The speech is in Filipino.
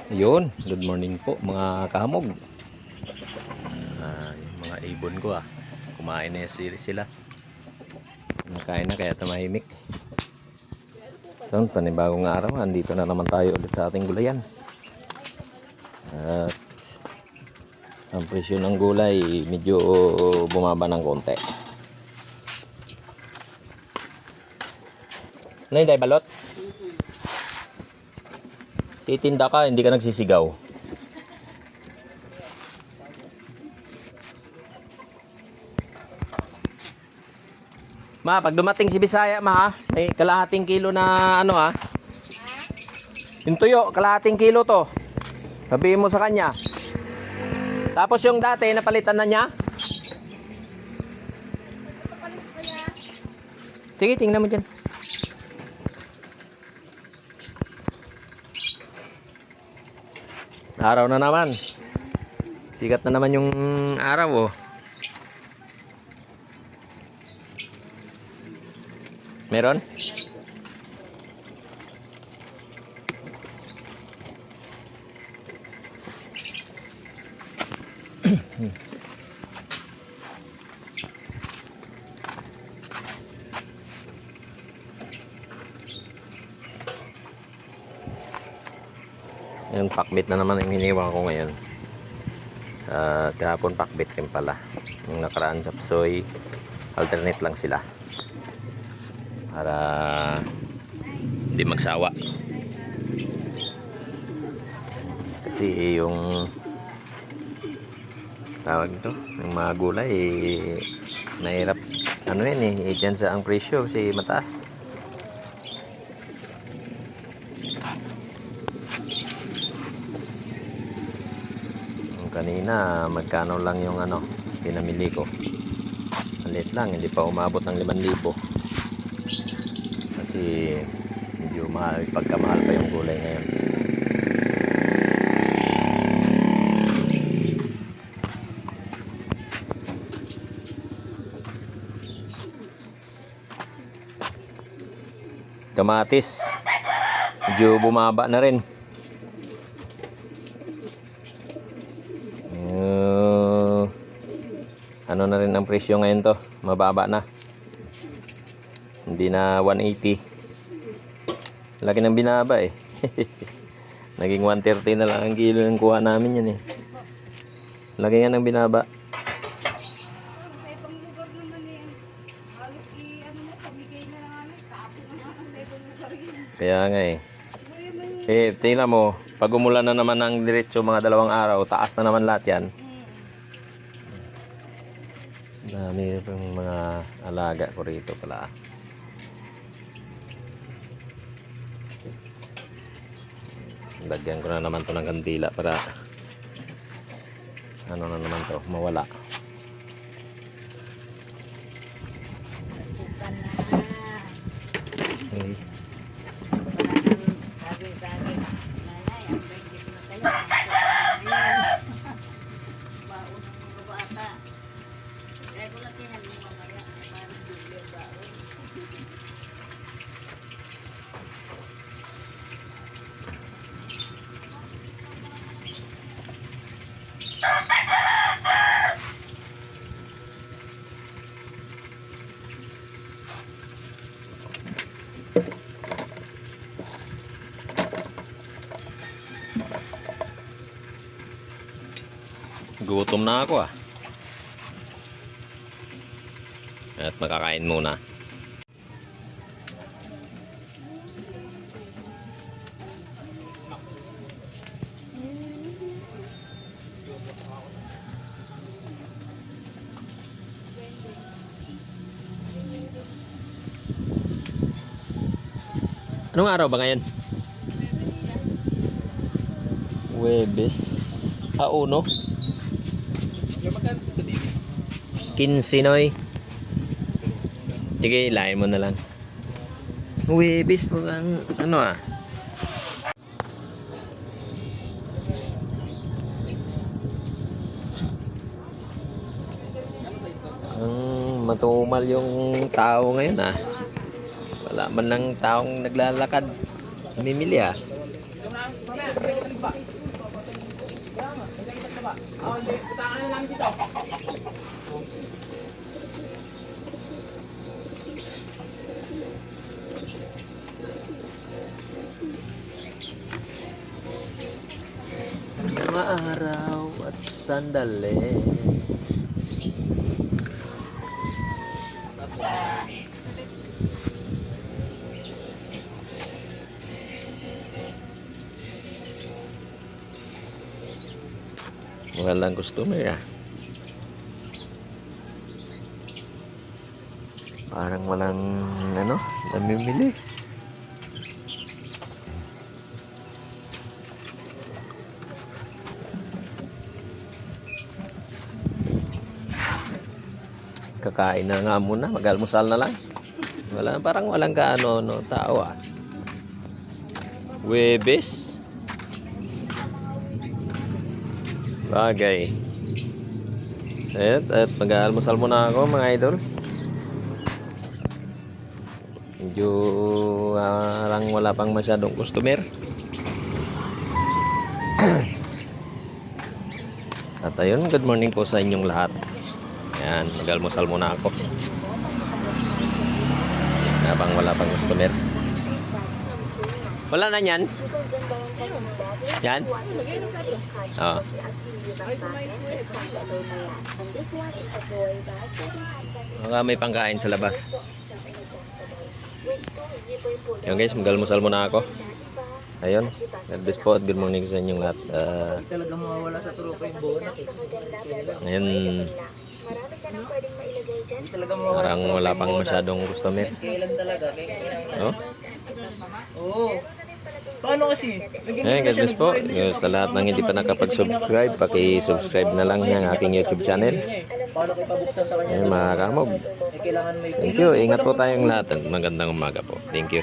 Ayun, good morning po mga kamog. Yung mga ibon ko kumain na sila. Nakain na kaya tumahimik. So, panibagong araw, andito na naman tayo ulit sa ating gulayan. At ang presyo ng gulay medyo bumaba ng konti. Ano yung balot? Titinda ka, hindi ka nagsisigaw. Ma, pag dumating si Bisaya, may kalahating kilo na yung tuyo, kalahating kilo to. Sabihin mo sa kanya. Tapos yung dati, napalitan na niya. Sige, tingnan mo dyan. Araw na naman. Sikat na naman yung araw, Meron? Yung pakbit na naman yung hiniwa ko ngayon. Kahapon pakbit rin pala. Yung nakaraan sapsoy, alternate lang sila. Para hindi magsawa. Kasi yung tawag ito, yung mga gulay mahirap dyan sa ang presyo kasi mataas. Kanina magkano lang yung pinamili ko, malit lang, hindi pa umabot ng 5,000 kasi medyo mahal, pagkamahal pa yung gulay ngayon. Kamatis medyo bumaba na rin. Ano na rin ang presyo ngayon to, mababa na, hindi na 180. Laki ng binaba naging 130 na lang ang kilo ng kuha namin yan laki nga ng binaba. Kaya nga tingnan mo, pag umulan na naman ng diretso mga 2 araw, taas na naman lahat yan. Dami pang mga alaga ko rito pala. Lagyan ko na naman to ng kandila para na naman to mawala. Okay. Gutom na ako at makakain muna. Anong araw ba ngayon? Huwebes. 1. 15 noy. Sige, ilahin mo na lang. Huwebes po ang matumal yung tao ngayon wala man lang taong naglalakad namimili Mga araw at sandali. Walang customer ah. Parang walang namimili. Kakain na nga muna, mag-almusal na lang. Parang walang tao ah. Webes. Bagay. At mag-almusal muna ako mga idol. Medyo parang wala pang masyadong customer. At ayun, good morning po sa inyong lahat. Yan, mag-almusal muna ako. Habang wala pang customer. Wala na yan? Yan? Oo. Baka may pangkain sa labas. Yan guys, mag-almusal muna ako. Ayun, God bless po at good morning sa inyong lahat. Talagang mawawala sa truko yung bono. Ayun, Talagang mawawala. parang wala pang masyadong customer. Kailan talaga? Oh? Oo. Paano kasi? Ayun, God bless po. Sa lahat ng hindi pa nakapag-subscribe, paki-subscribe na lang ng aking YouTube channel. Paano kayo pabuksan sa kanya? Ayun mga kamog. Kailangan may Thank you. Ingat po tayong lahat. Magandang umaga po. Thank you.